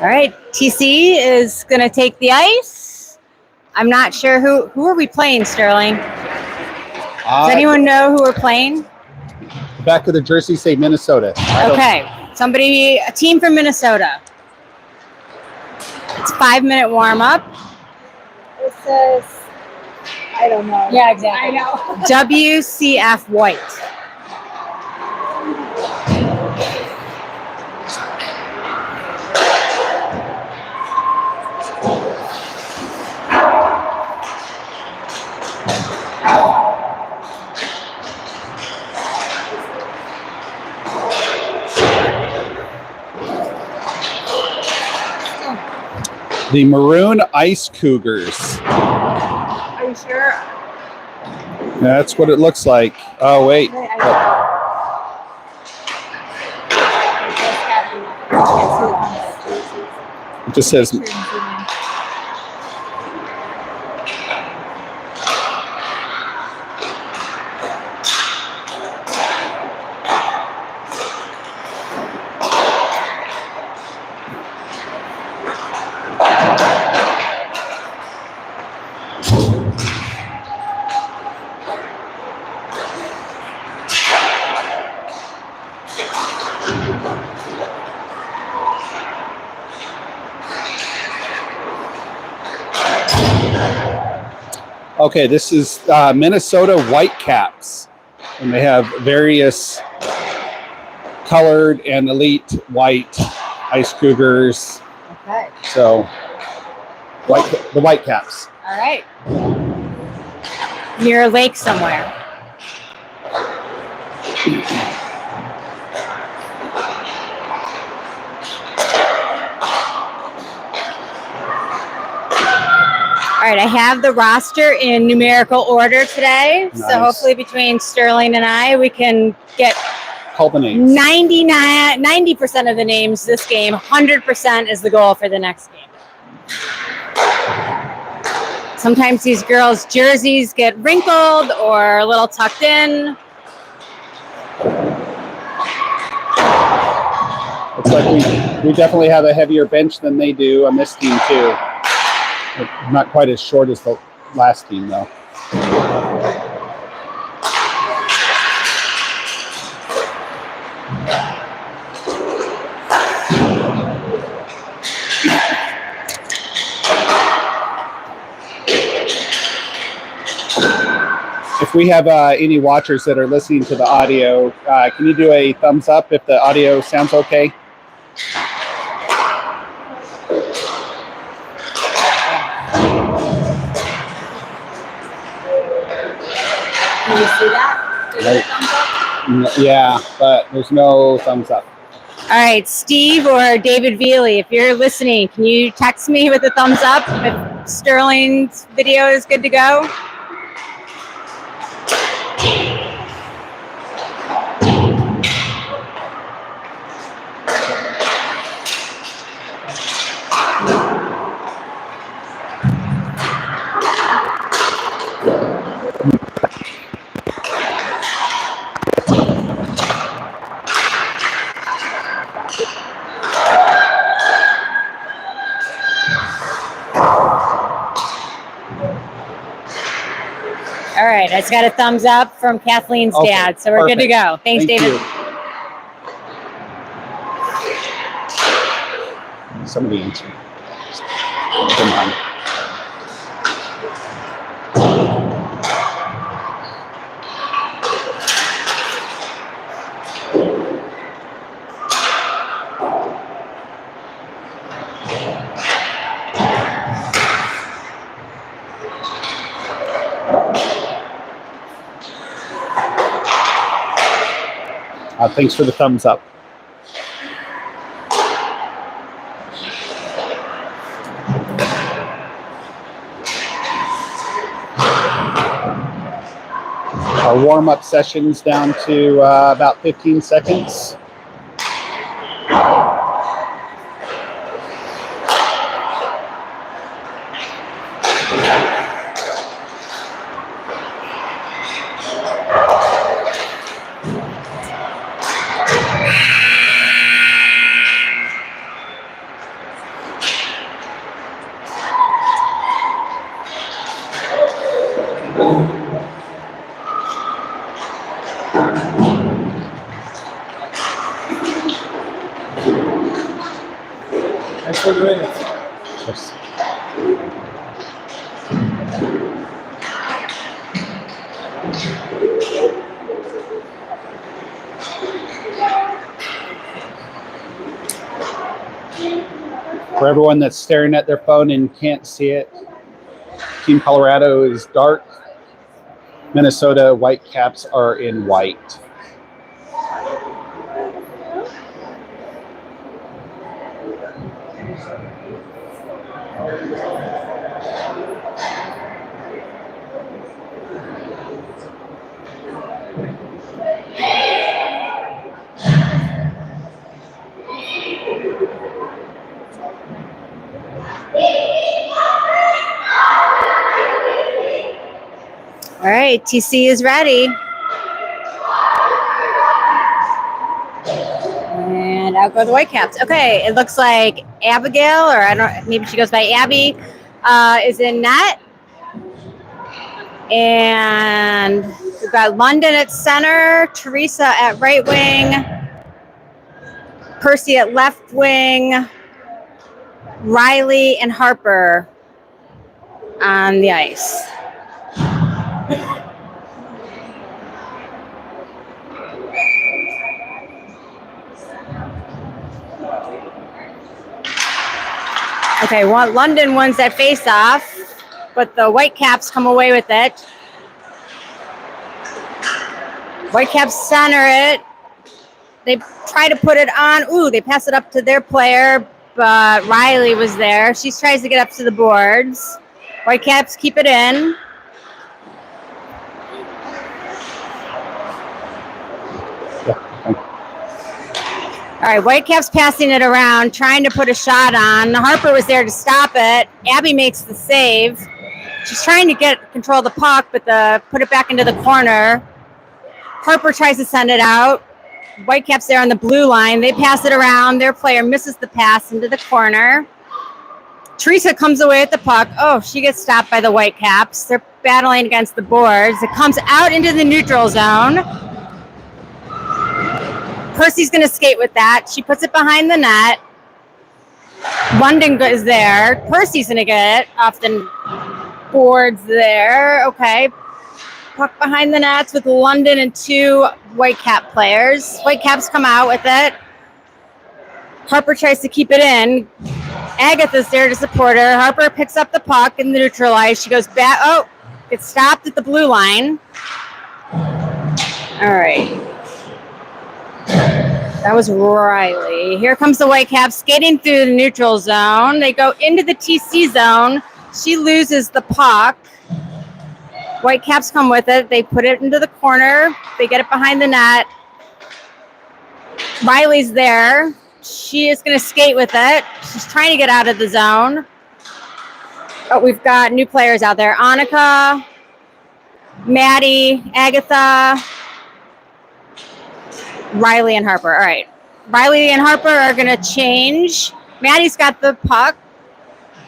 All right, TC is going to take the ice. I'm not sure who are we playing, Sterling? Does anyone know who we're playing? The back of the jersey say Minnesota. Okay, a team from Minnesota. It's a 5-minute warm-up. It says, I don't know. Yeah, exactly. I know. WCF White. The Maroon Ice Cougars. Are you sure? That's what it looks like. Oh, wait. It just says... Okay, this is Minnesota Whitecaps, and they have various colored and elite white ice cougars. Okay. So, the Whitecaps. All right. Near a lake somewhere. All right, I have the roster in numerical order today. Nice. So hopefully between Sterling and I, we can get all the names. 90% of the names this game. 100% is the goal for the next game. Sometimes these girls' jerseys get wrinkled or a little tucked in. Looks like we definitely have a heavier bench than they do on this team too. Not quite as short as the last team, though. If we have any watchers that are listening to the audio, can you do a thumbs up if the audio sounds okay? Can you see that? Yeah, but there's no thumbs up. All right, Steve or David Veely, if you're listening, can you text me with a thumbs up if Sterling's video is good to go? All right, I just got a thumbs up from Kathleen's dad, so we're good to go. Thanks, David. Somebody answer. Come on. Thanks for the thumbs up. Our warm-up session's down to about 15 seconds. For everyone that's staring at their phone and can't see it, Team Colorado is dark. Minnesota Whitecaps are in white. All right, TC is ready. And out go the Whitecaps. Okay, it looks like Abigail, or I don't, maybe she goes by Abby, is in net. And we've got London at center, Teresa at right wing, Percy at left wing, Riley and Harper on the ice. Okay, London wins that face-off, but the Whitecaps come away with it. Whitecaps center it. They try to put it on. Ooh, they pass it up to their player, but Riley was there. She tries to get up to the boards. Whitecaps keep it in. All right, Whitecaps passing it around, trying to put a shot on. Harper was there to stop it. Abby makes the save. She's trying to get control of the puck, but put it back into the corner. Harper tries to send it out. Whitecaps there on the blue line. They pass it around. Their player misses the pass into the corner. Teresa comes away with the puck. Oh, she gets stopped by the Whitecaps. They're battling against the boards. It comes out into the neutral zone. Percy's going to skate with that. She puts it behind the net. London is there. Percy's going to get it off the boards there. Okay. Puck behind the nets with London and two Whitecap players. Whitecaps come out with it. Harper tries to keep it in. Agatha's there to support her. Harper picks up the puck and neutralized. She goes back. Oh, gets stopped at the blue line. All right. That was Riley. Here comes the Whitecaps skating through the neutral zone. They go into the TC zone. She loses the puck. Whitecaps come with it. They put it into the corner. They get it behind the net. Riley's there. She is going to skate with it. She's trying to get out of the zone. Oh, we've got new players out there. Annika, Maddie, Agatha, Riley and Harper. All right. Riley and Harper are going to change. Maddie's got the puck.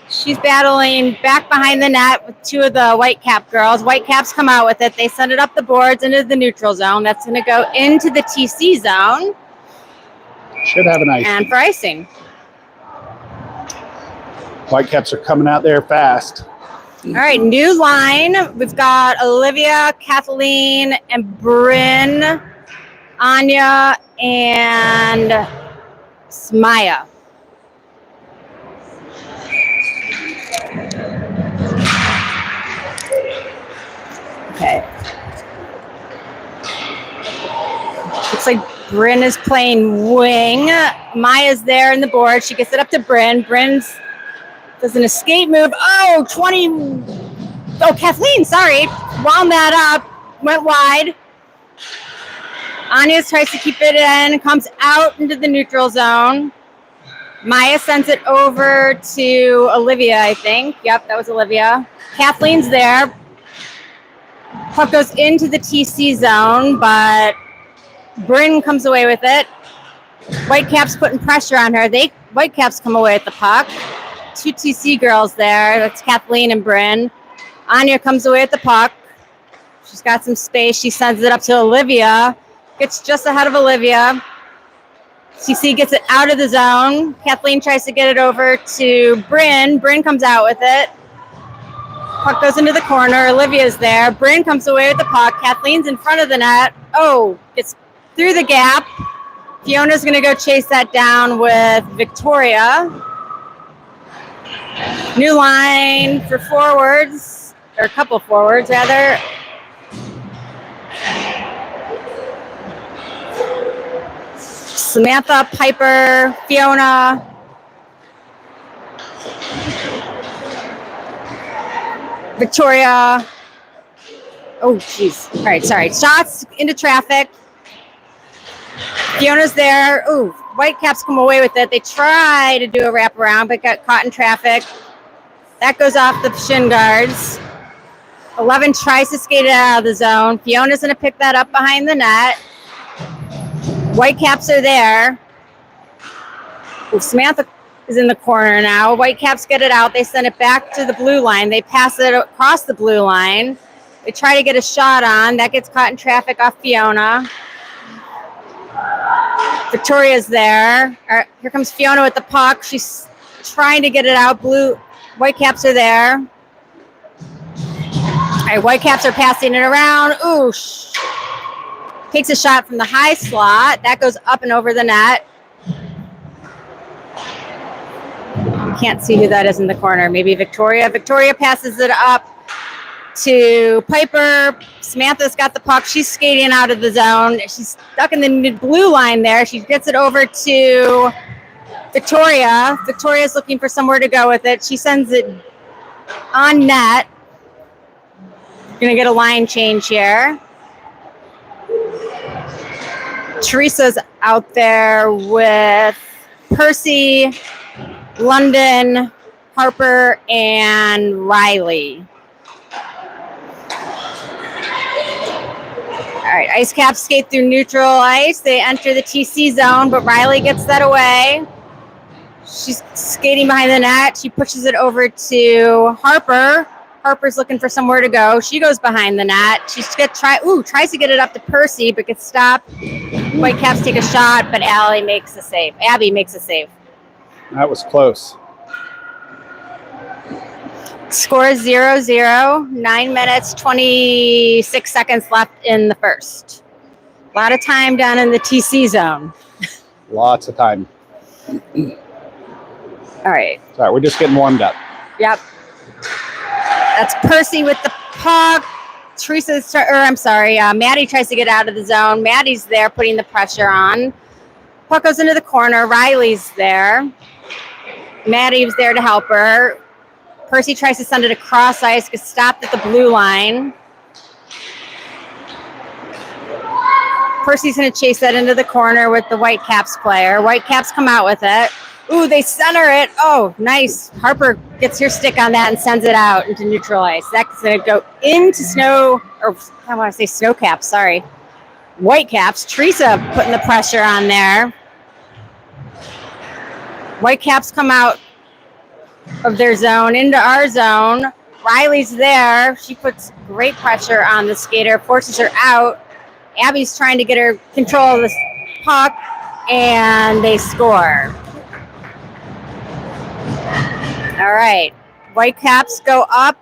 She's battling back behind the net with two of the Whitecap girls. Whitecaps come out with it. They send it up the boards into the neutral zone. That's going to go into the TC zone. Should have an ice. And for icing. Whitecaps are coming out there fast. All right, new line. We've got Olivia, Kathleen, and Bryn, Anya, and Smaya. Okay. Looks like Bryn is playing wing. Maya's there in the board. She gets it up to Bryn. Bryn's does an escape move. Oh, 20. Oh, Kathleen, sorry. Wound that up. Went wide. Anya tries to keep it in. Comes out into the neutral zone. Maya sends it over to Olivia, I think. Yep, that was Olivia. Kathleen's there. Puck goes into the TC zone, but Bryn comes away with it. Whitecaps putting pressure on her. Whitecaps come away with the puck. Two TC girls there. That's Kathleen and Bryn. Anya comes away with the puck. She's got some space. She sends it up to Olivia. Gets just ahead of Olivia. TC gets it out of the zone. Kathleen tries to get it over to Bryn. Bryn comes out with it. Puck goes into the corner. Olivia's there. Bryn comes away with the puck. Kathleen's in front of the net. Oh, it's through the gap. Fiona's going to go chase that down with Victoria. New line for forwards, or a couple forwards, rather. Samantha, Piper, Fiona. Victoria. Oh, jeez. All right, sorry. Shots into traffic. Fiona's there. Ooh, Whitecaps come away with it. They try to do a wraparound, but got caught in traffic. That goes off the shin guards. 11 tries to skate it out of the zone. Fiona's going to pick that up behind the net. Whitecaps are there. Ooh, Samantha is in the corner now. Whitecaps get it out. They send it back to the blue line. They pass it across the blue line. They try to get a shot on. That gets caught in traffic off Fiona. Victoria's there. All right, here comes Fiona with the puck. She's trying to get it out. Whitecaps are there. All right, Whitecaps are passing it around. Ooh, takes a shot from the high slot. That goes up and over the net. Can't see who that is in the corner. Maybe Victoria. Victoria passes it up to Piper. Samantha's got the puck. She's skating out of the zone. She's stuck in the blue line there. She gets it over to Victoria. Victoria's looking for somewhere to go with it. She sends it on net. Going to get a line change here. Teresa's out there with Percy, London, Harper, and Riley. All right, Ice Caps skate through neutral ice. They enter the TC zone, but Riley gets that away. She's skating behind the net. She pushes it over to Harper. Harper's looking for somewhere to go. She goes behind the net. Tries to get it up to Percy, but gets stopped. Whitecaps take a shot, but Abby makes a save. That was close. Score 0-0. 9 minutes, 26 seconds left in the first. A lot of time down in the TC zone. Lots of time. All right. Sorry, we're just getting warmed up. Yep. That's Percy with the puck. Maddie tries to get out of the zone. Maddie's there putting the pressure on. Puck goes into the corner. Riley's there. Maddie was there to help her. Percy tries to send it across ice, gets stopped at the blue line. Percy's going to chase that into the corner with the Whitecaps player. Whitecaps come out with it. Ooh, they center it. Oh, nice. Harper gets her stick on that and sends it out into neutral ice. That's going to go into Snowcaps, sorry. Whitecaps. Teresa putting the pressure on there. Whitecaps come out of their zone into our zone. Riley's there. She puts great pressure on the skater, forces her out. Abby's trying to get her control of the puck, and they score. All right. Whitecaps go up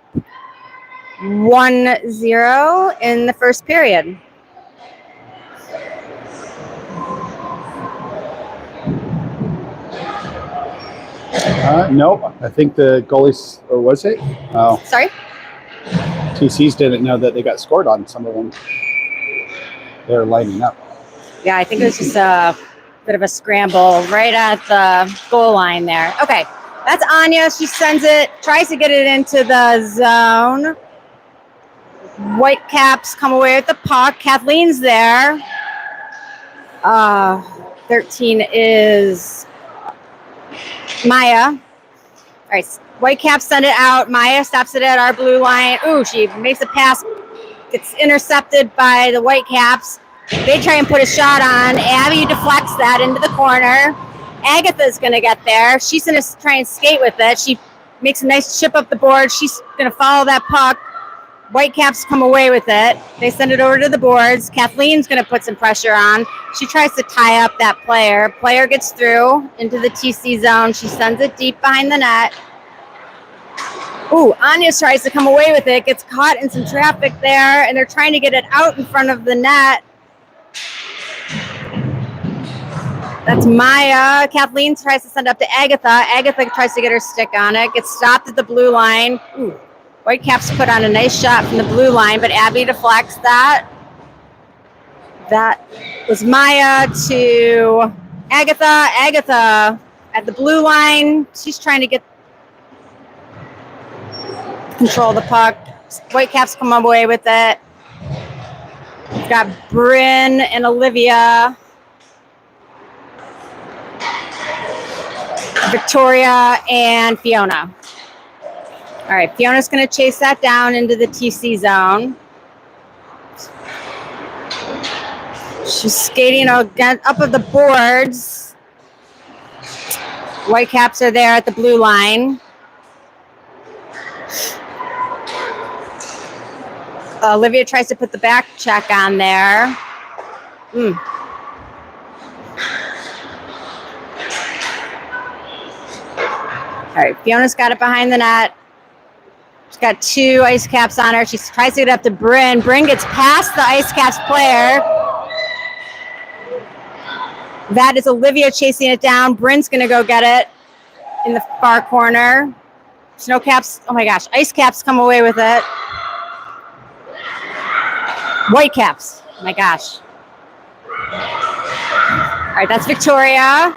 1-0 in the first period. Nope. I think the goalies, or was it? Oh. Sorry? TCs didn't know that they got scored on, some of them. They're lining up. Yeah, I think it was just a bit of a scramble right at the goal line there. Okay, that's Anya. She sends it, tries to get it into the zone. Whitecaps come away with the puck. Kathleen's there. 13 is Maya. All right, Whitecaps send it out. Maya stops it at our blue line. Ooh, she makes a pass. Gets intercepted by the Whitecaps. They try and put a shot on. Abby deflects that into the corner. Agatha's going to get there. She's going to try and skate with it. She makes a nice chip up the board. She's going to follow that puck Whitecaps come away with it. They send it over to the boards. Kathleen's going to put some pressure on. She tries to tie up that player. Player gets through into the TC zone. She sends it deep behind the net. Ooh, Anya tries to come away with it. Gets caught in some traffic there, and they're trying to get it out in front of the net. That's Maya. Kathleen tries to send up to Agatha. Agatha tries to get her stick on it. Gets stopped at the blue line. Ooh. Whitecaps put on a nice shot from the blue line, but Abby deflects that. That was Maya to Agatha. Agatha at the blue line. She's trying to get control the puck. Whitecaps come away with it. We've got Bryn and Olivia. Victoria and Fiona. All right, Fiona's going to chase that down into the TC zone. She's skating again up of the boards. Whitecaps are there at the blue line. Olivia tries to put the back check on there. All right, Fiona's got it behind the net. She's got 2 ice caps on her. She tries to get up to Bryn. Bryn gets past the ice caps player. That is Olivia chasing it down. Bryn's going to go get it in the far corner. Snow caps. Oh my gosh. Ice caps come away with it. White caps. Oh my gosh. All right, that's Victoria.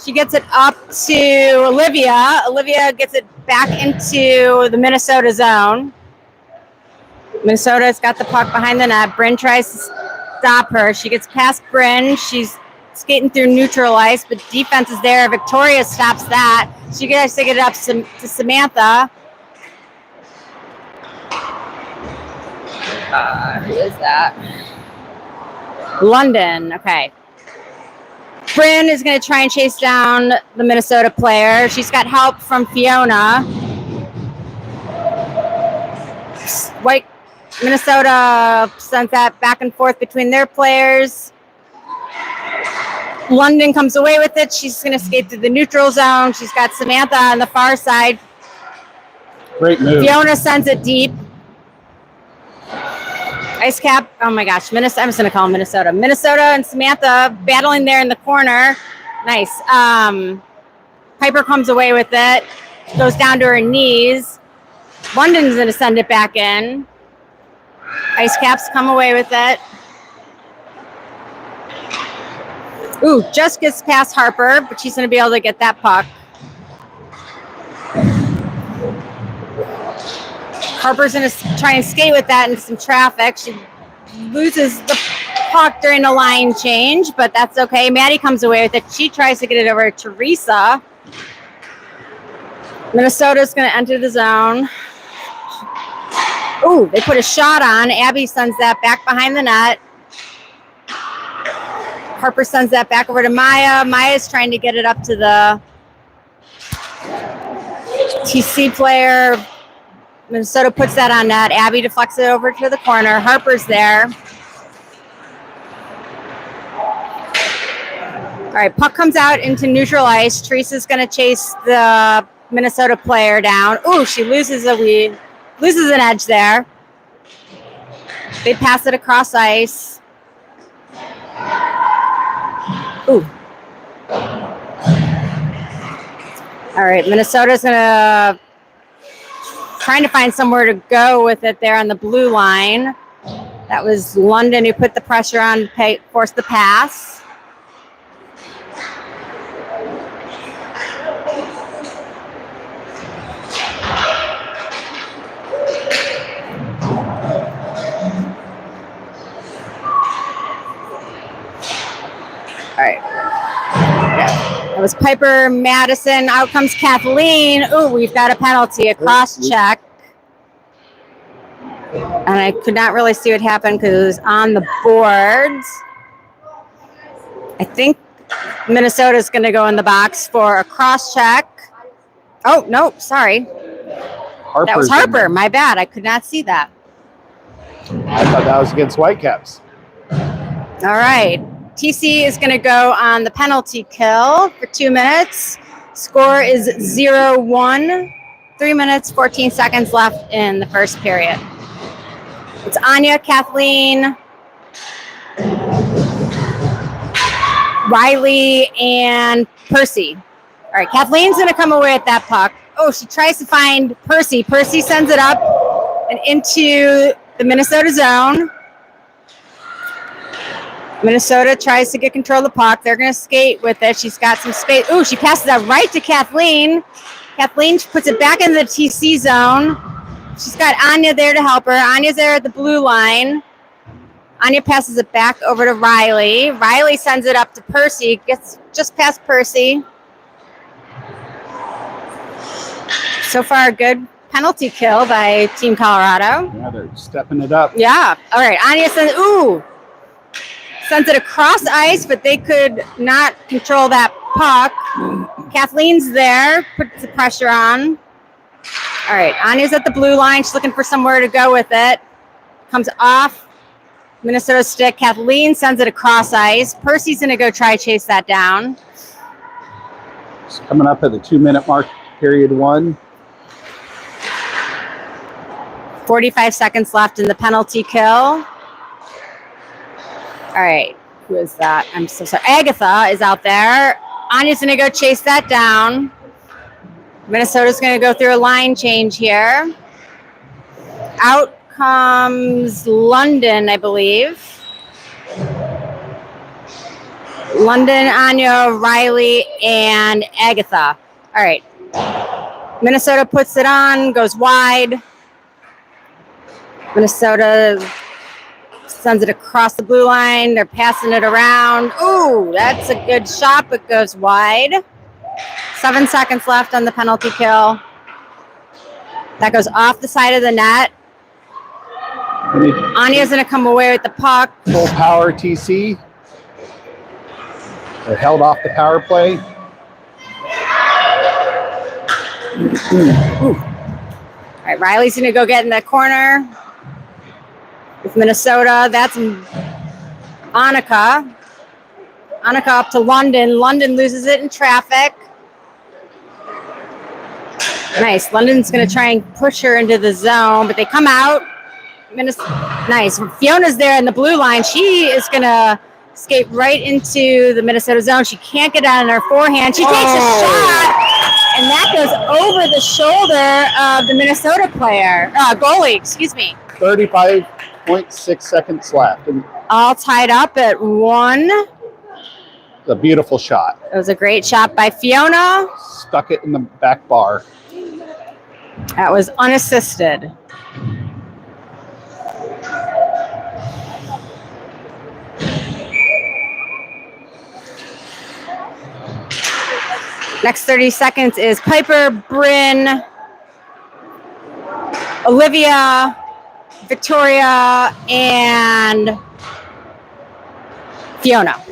She gets it up to Olivia. Olivia gets it back into the Minnesota zone. Minnesota's got the puck behind the net. Bryn tries to stop her. She gets past Bryn. She's skating through neutral ice, but defense is there. Victoria stops that. She gets to get it up to Samantha. Who is that? London. Okay. Bryn is going to try and chase down the Minnesota player. She's got help from Fiona. White Minnesota sends that back and forth between their players. London comes away with it. She's going to skate through the neutral zone. She's got Samantha on the far side. Great move. Fiona sends it deep. Ice cap. Oh my gosh. I'm just going to call them Minnesota. Minnesota and Samantha battling there in the corner. Nice. Piper comes away with it. Goes down to her knees. London's going to send it back in. Ice caps come away with it. Ooh, just gets past Harper, but she's going to be able to get that puck. Harper's going to try and skate with that in some traffic. She loses the puck during the line change, but that's okay. Maddie comes away with it. She tries to get it over to Teresa. Minnesota's going to enter the zone. Ooh, they put a shot on. Abby sends that back behind the net. Harper sends that back over to Maya. Maya's trying to get it up to the TC player. Minnesota puts that on net. Abby deflects it over to the corner. Harper's there. All right, puck comes out into neutral ice. Teresa's going to chase the Minnesota player down. Ooh, she loses an edge there. They pass it across ice. Ooh. All right, Minnesota's trying to find somewhere to go with it there on the blue line. That was London who put the pressure on to force the pass. All right. That was Piper, Madison. Out comes Kathleen. Ooh, we've got a penalty, a cross check. And I could not really see what happened because it was on the boards. I think Minnesota's going to go in the box for a cross check. Oh, no, sorry. Harper's that was Harper. My bad. I could not see that. I thought that was against Whitecaps. All right. TC is going to go on the penalty kill for 2 minutes. Score is 0-1. 3 minutes, 14 seconds left in the first period. It's Anya, Kathleen, Riley, and Percy. All right, Kathleen's going to come away at that puck. Oh, she tries to find Percy. Percy sends it up and into the Minnesota zone. Minnesota tries to get control of the puck. They're going to skate with it. She's got some space. Ooh, she passes that right to Kathleen. Kathleen puts it back in the TC zone. She's got Anya there to help her. Anya's there at the blue line. Anya passes it back over to Riley. Riley sends it up to Percy. Gets just past Percy. So far, a good penalty kill by Team Colorado. Yeah, they're stepping it up. Yeah. All right. Anya sends it across ice, but they could not control that puck. Kathleen's there, puts the pressure on. All right, Anya's at the blue line. She's looking for somewhere to go with it. Comes off Minnesota's stick. Kathleen sends it across ice. Percy's going to go try to chase that down. It's coming up at the 2 minute mark, period 1. 45 seconds left in the penalty kill. All right, who is that? I'm so sorry. Agatha is out there. Anya's going to go chase that down. Minnesota's going to go through a line change here. Out comes London, I believe. London, Anya, Riley, and Agatha. All right. Minnesota puts it on, goes wide. Minnesota sends it across the blue line. They're passing it around. Ooh, that's a good shot, but goes wide. 7 seconds left on the penalty kill. That goes off the side of the net. Anya's going to come away with the puck. Full power TC. They're held off the power play. All right, Riley's going to go get in the corner with Minnesota. That's Annika. Annika up to London. London loses it in traffic. Nice. London's going to try and push her into the zone, but they come out. Nice. Fiona's there in the blue line. She is going to skate right into the Minnesota zone. She can't get out on her forehand. She takes a shot, and that goes over the shoulder of the Minnesota player, goalie, excuse me. 35.6 seconds left. And all tied up at 1. it's a beautiful shot. It was a great shot by Fiona. Stuck it in the back bar. That was unassisted. Next 30 seconds is Piper, Bryn, Olivia, Victoria, and Fiona.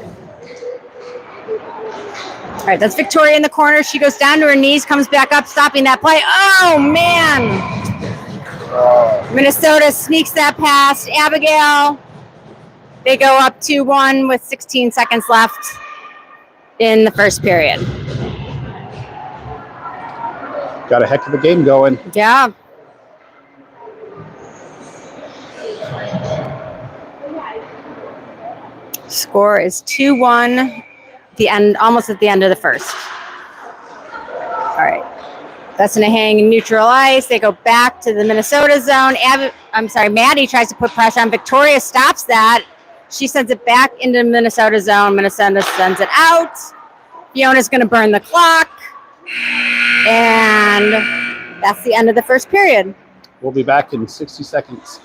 All right, that's Victoria in the corner. She goes down to her knees, comes back up, stopping that play. Oh, man. Minnesota sneaks that past Abigail. They go up 2-1 with 16 seconds left in the first period. Got a heck of a game going. Yeah. Score is 2-1. The end, almost at the end of the first. All right. That's going to hang in neutral ice. They go back to the Minnesota zone. Maddie tries to put pressure on. Victoria stops that. She sends it back into the Minnesota zone. Minnesota sends it out. Fiona's going to burn the clock. And that's the end of the first period. We'll be back in 60 seconds.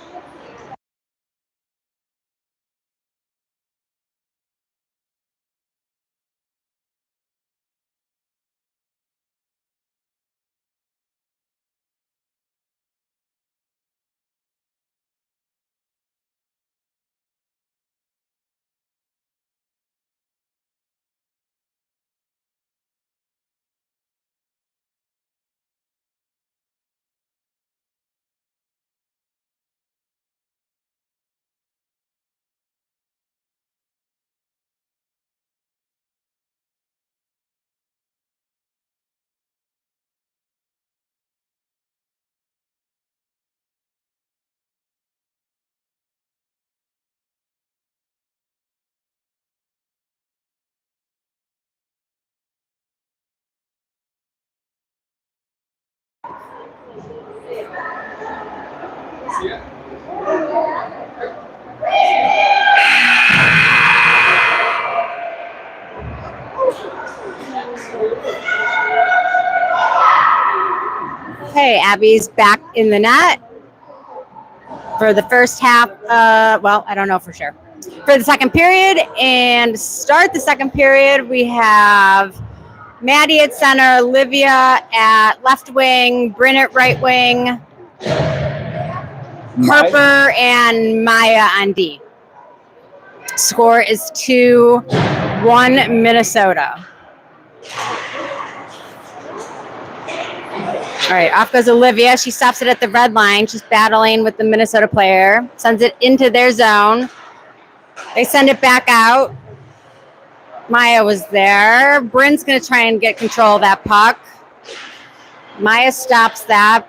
Okay, Abby's back in the net for the first half. Well, I don't know for sure. For the second period, and to start the second period, we have Maddie at center, Olivia at left wing, Bryn at right wing, Harper and Maya on D. Score is 2-1 Minnesota. All right, off goes Olivia. She stops it at the red line. She's battling with the Minnesota player. Sends it into their zone. They send it back out. Maya was there. Bryn's going to try and get control of that puck. Maya stops that.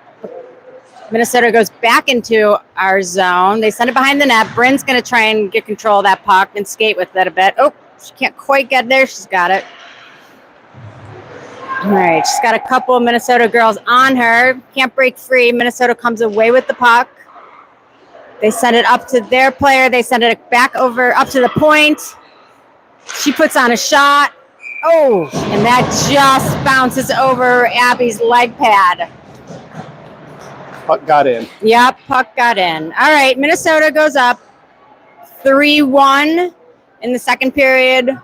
Minnesota goes back into our zone. They send it behind the net. Bryn's going to try and get control of that puck and skate with it a bit. Oh, she can't quite get there. She's got it. All right, she's got a couple of Minnesota girls on her. Can't break free. Minnesota comes away with the puck. They send it up to their player. They send it back over up to the point. She puts on a shot. Oh, and that just bounces over Abby's leg pad. Puck got in. Yep, puck got in. All right, Minnesota goes up 3-1 in the second period.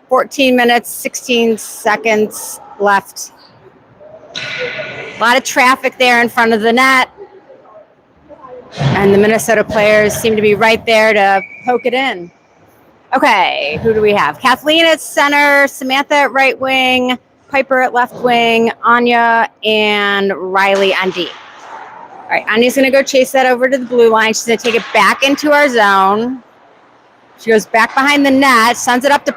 14 minutes, 16 seconds left. A lot of traffic there in front of the net. And the Minnesota players seem to be right there to poke it in. Okay, who do we have? Kathleen at center, Samantha at right wing, Piper at left wing, Anya and Riley on D. All right, Anya's going to go chase that over to the blue line. She's going to take it back into our zone. She goes back behind the net, sends it up to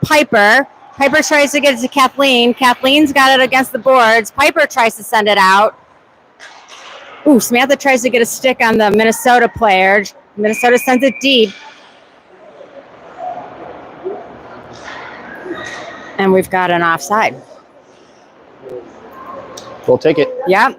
Piper. Piper tries to get it to Kathleen. Kathleen's got it against the boards. Piper tries to send it out. Ooh, Samantha tries to get a stick on the Minnesota player. Minnesota sends it deep. And we've got an offside. We'll take it. Yep.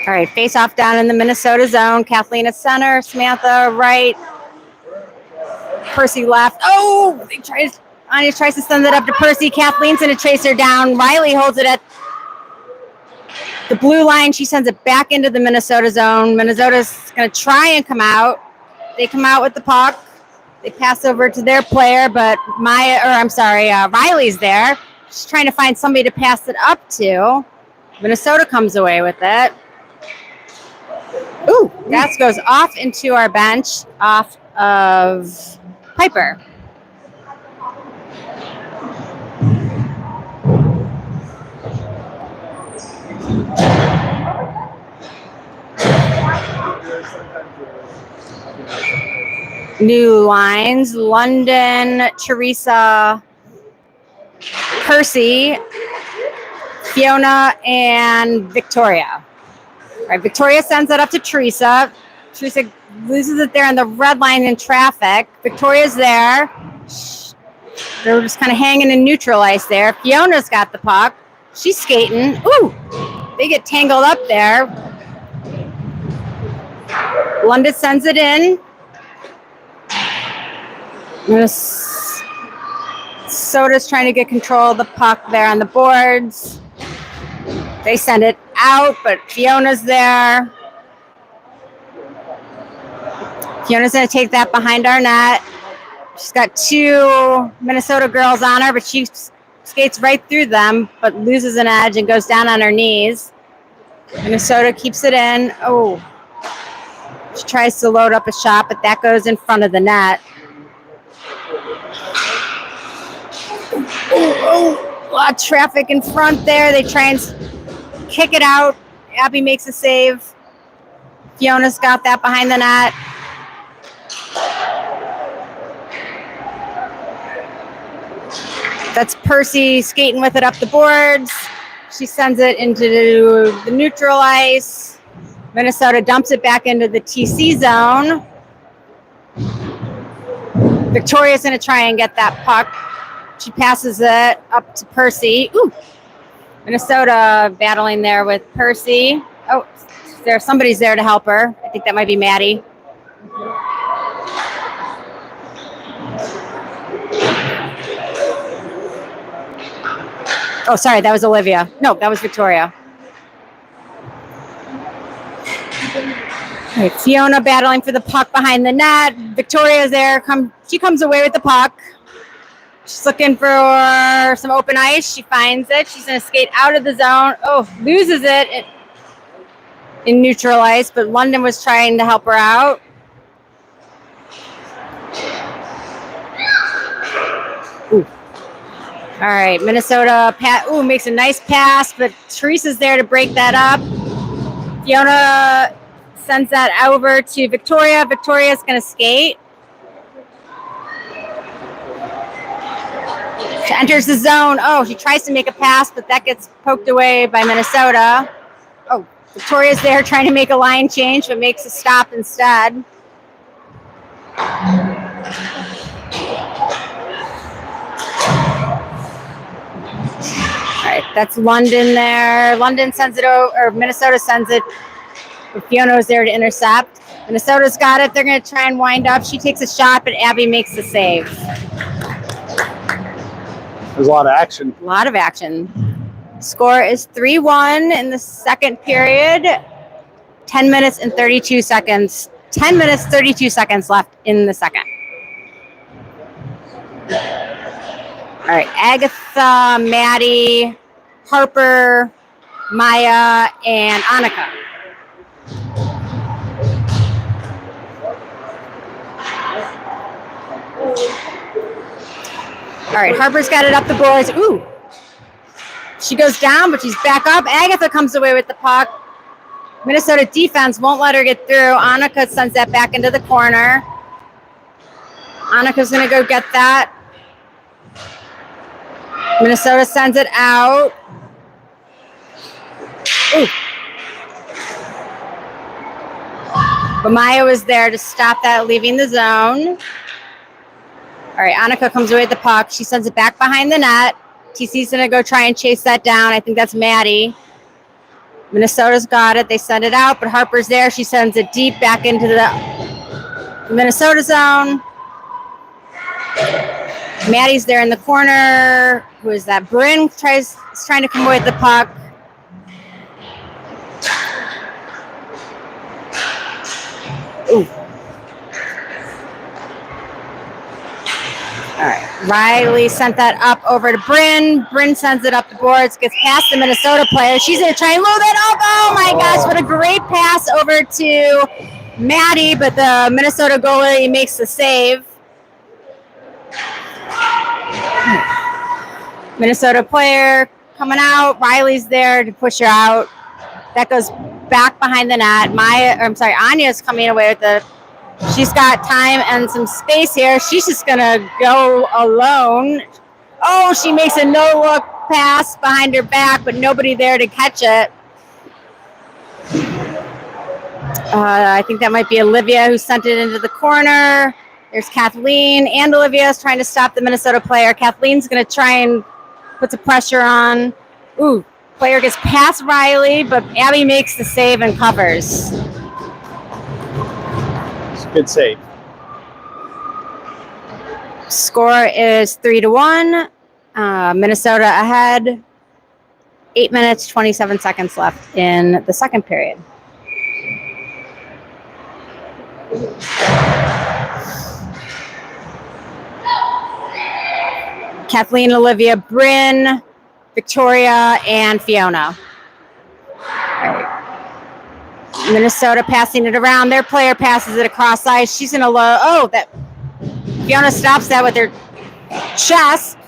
All right, face off down in the Minnesota zone. Kathleen at center, Samantha right, Percy left. Oh, Anya tries to send it up to Percy. Kathleen's going to chase her down. Riley holds it at the blue line. She sends it back into the Minnesota zone. Minnesota's going to try and come out. They come out with the puck. They pass over to their player, but Riley's there. She's trying to find somebody to pass it up to. Minnesota comes away with it. Ooh, that goes off into our bench, off of Piper. New lines, London, Teresa, Percy, Fiona, and Victoria. All right, Victoria sends it up to Teresa. Teresa loses it there on the red line in traffic. Victoria's there. They're just kind of hanging in neutral ice there. Fiona's got the puck. She's skating. Ooh, they get tangled up there. London sends it in. Minnesota's trying to get control of the puck there on the boards. They send it out, but Fiona's there. Fiona's going to take that behind our net. She's got two Minnesota girls on her, but she skates right through them, but loses an edge and goes down on her knees. Minnesota keeps it in. Oh, she tries to load up a shot, but that goes in front of the net. Oh, a lot of traffic in front there. They try and kick it out. Abby makes a save. Fiona's got that behind the net. That's Percy skating with it up the boards. She sends it into the neutral ice. Minnesota dumps it back into the TC zone. Victoria's going to try and get that puck. She passes it up to Percy. Ooh. Minnesota battling there with Percy. Oh, somebody's there to help her. I think that might be Maddie. Oh, sorry, that was Olivia. No, that was Victoria. All right, Fiona battling for the puck behind the net. Victoria's there. She comes away with the puck. She's looking for some open ice. She finds it. She's going to skate out of the zone. Oh, loses it in neutral ice, but London was trying to help her out. Ooh. All right, Minnesota makes a nice pass, but Teresa's there to break that up. Fiona sends that over to Victoria. Victoria's going to skate. She enters the zone. Oh, she tries to make a pass, but that gets poked away by Minnesota. Oh, Victoria's there trying to make a line change, but makes a stop instead. All right, that's London there. London sends it over, or Minnesota sends it. Fiona's there to intercept. Minnesota's got it. They're going to try and wind up. She takes a shot, but Abby makes the save. There's a lot of action. A lot of action. Score is 3-1 in the second period. 10 minutes and 32 seconds. 10 minutes, 32 seconds left in the second. All right, Agatha, Maddie, Harper, Maya, and Annika. All right, Harper's got it up the boards. Ooh. She goes down, but she's back up. Agatha comes away with the puck. Minnesota defense won't let her get through. Annika sends that back into the corner. Annika's going to go get that. Minnesota sends it out. Ooh. But Maya was there to stop that leaving the zone. All right, Annika comes away with the puck. She sends it back behind the net. TC's going to go try and chase that down. I think that's Maddie. Minnesota's got it. They send it out, but Harper's there. She sends it deep back into the Minnesota zone. Maddie's there in the corner. Who is that? Bryn is trying to come away with the puck. Ooh. All right, Riley sent that up over to Bryn. Bryn sends it up the boards, gets past the Minnesota player. She's going to try and load that up. Oh, my gosh, what a great pass over to Maddie, but the Minnesota goalie makes the save. Minnesota player coming out. Riley's there to push her out. That goes back behind the net. Anya's coming away with the... She's got time and some space here. She's just going to go alone. Oh, she makes a no-look pass behind her back, but nobody there to catch it. I think that might be Olivia who sent it into the corner. There's Kathleen, and Olivia's trying to stop the Minnesota player. Kathleen's going to try and put some pressure on. Ooh, player gets past Riley, but Abby makes the save and covers. Good save. Score is 3-1. Minnesota ahead. 8 minutes, 27 seconds left in the second period. Kathleen, Olivia, Bryn, Victoria, and Fiona. All right. Minnesota passing it around. Their player passes it across ice. She's going to Fiona stops that with her chest.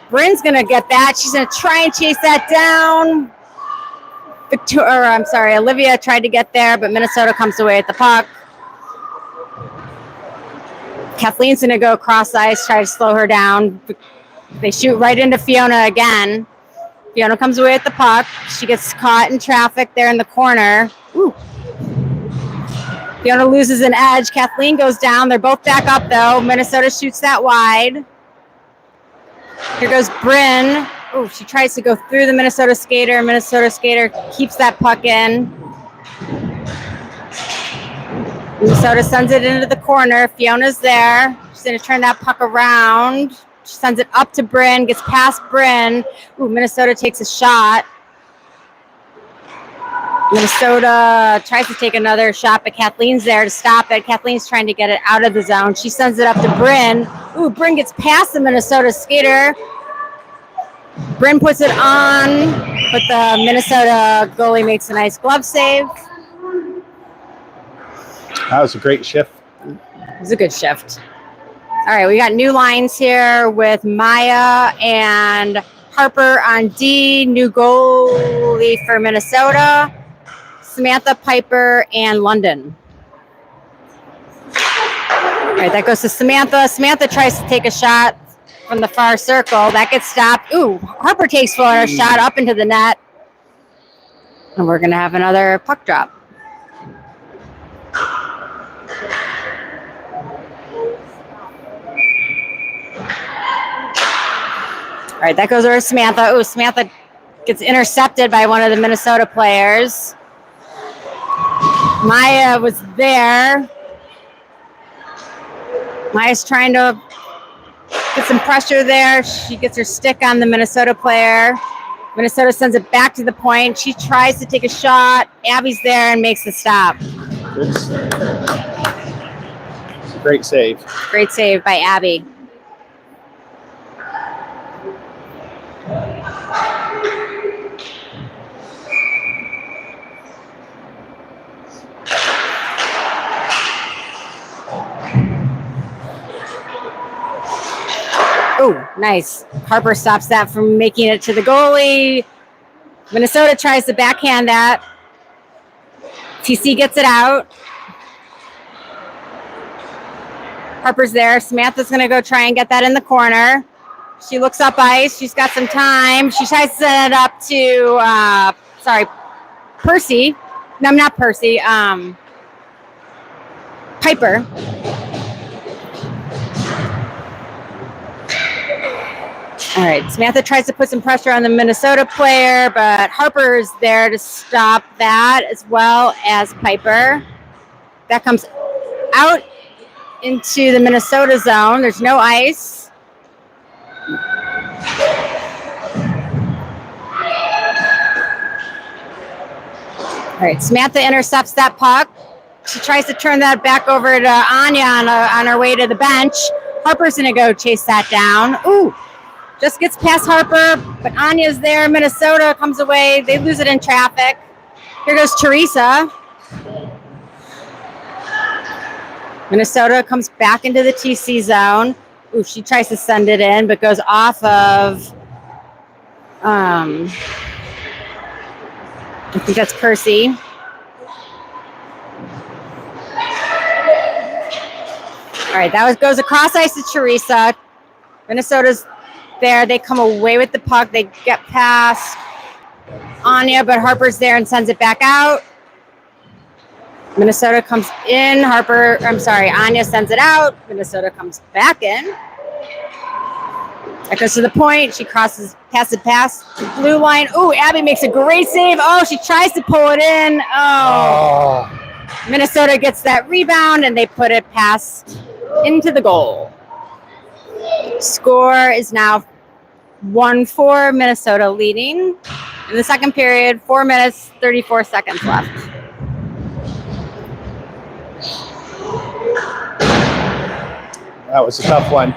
Bryn's going to get that. She's going to try and chase that down. Olivia tried to get there, but Minnesota comes away with the puck. Kathleen's going to go across ice, try to slow her down. They shoot right into Fiona again. Fiona comes away with the puck. She gets caught in traffic there in the corner. Ooh. Fiona loses an edge. Kathleen goes down. They're both back up, though. Minnesota shoots that wide. Here goes Bryn. Oh, she tries to go through the Minnesota skater. Minnesota skater keeps that puck in. Minnesota sends it into the corner. Fiona's there. She's going to turn that puck around. She sends it up to Bryn, gets past Bryn. Ooh, Minnesota takes a shot. Minnesota tries to take another shot, but Kathleen's there to stop it. Kathleen's trying to get it out of the zone. She sends it up to Bryn. Ooh, Bryn gets past the Minnesota skater. Bryn puts it on, but the Minnesota goalie makes a nice glove save. That was a great shift. It was a good shift. All right, we got new lines here with Maya and Harper on D. New goalie for Minnesota. Samantha, Piper, and London. All right, that goes to Samantha. Samantha tries to take a shot from the far circle. That gets stopped. Ooh, Harper takes for a shot up into the net. And we're going to have another puck drop. All right, that goes over to Samantha. Ooh, Samantha gets intercepted by one of the Minnesota players. Maya was there. Maya's trying to get some pressure there. She gets her stick on the Minnesota player. Minnesota sends it back to the point. She tries to take a shot. Abby's there and makes the stop. It's a great save. Great save by Abby. Oh, nice. Harper stops that from making it to the goalie. Minnesota tries to backhand that. TC gets it out. Harper's there. Samantha's going to go try and get that in the corner. She looks up ice. She's got some time. She tries to send it up to, Percy. No, not Percy. Piper. All right, Samantha tries to put some pressure on the Minnesota player, but Harper's there to stop that as well as Piper. That comes out into the Minnesota zone. There's no ice. All right, Samantha intercepts that puck. She tries to turn that back over to Anya on her way to the bench. Harper's going to go chase that down. Ooh. Just gets past Harper, but Anya's there. Minnesota comes away. They lose it in traffic. Here goes Teresa. Minnesota comes back into the TC zone. Ooh, she tries to send it in, but goes off of, I think that's Percy. All right, that goes across ice to Teresa. Minnesota's there. They come away with the puck. They get past Anya, but Harper's there and sends it back out. Minnesota comes in. Anya sends it out. Minnesota comes back in. That goes to the point. She passes past the blue line. Ooh, Abby makes a great save. Oh, she tries to pull it in. Oh. Minnesota gets that rebound, and they put it past into the goal. Score is now 1-4, Minnesota leading. In the second period, 4 minutes, 34 seconds left. That was a tough one.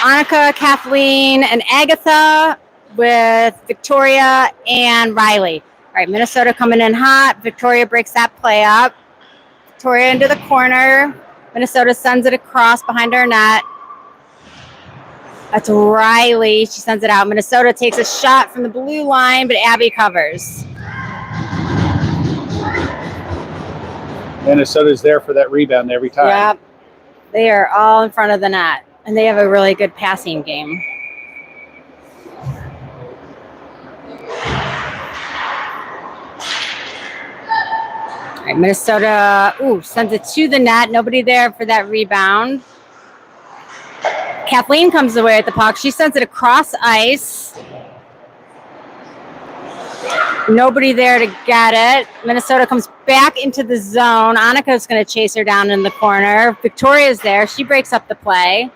Annika, Kathleen, and Agatha with Victoria and Riley. All right, Minnesota coming in hot. Victoria breaks that play up. Victoria into the corner. Minnesota sends it across behind her net. That's Riley. She sends it out. Minnesota takes a shot from the blue line, but Abby covers. Minnesota's there for that rebound every time. Yep. They are all in front of the net, and they have a really good passing game. right, Minnesota, sends it to the net. Nobody there for that rebound. Kathleen comes away with the puck. She sends it across ice. Nobody there to get it. Minnesota comes back into the zone. Annika's going to chase her down in the corner. Victoria's there. She breaks up the play.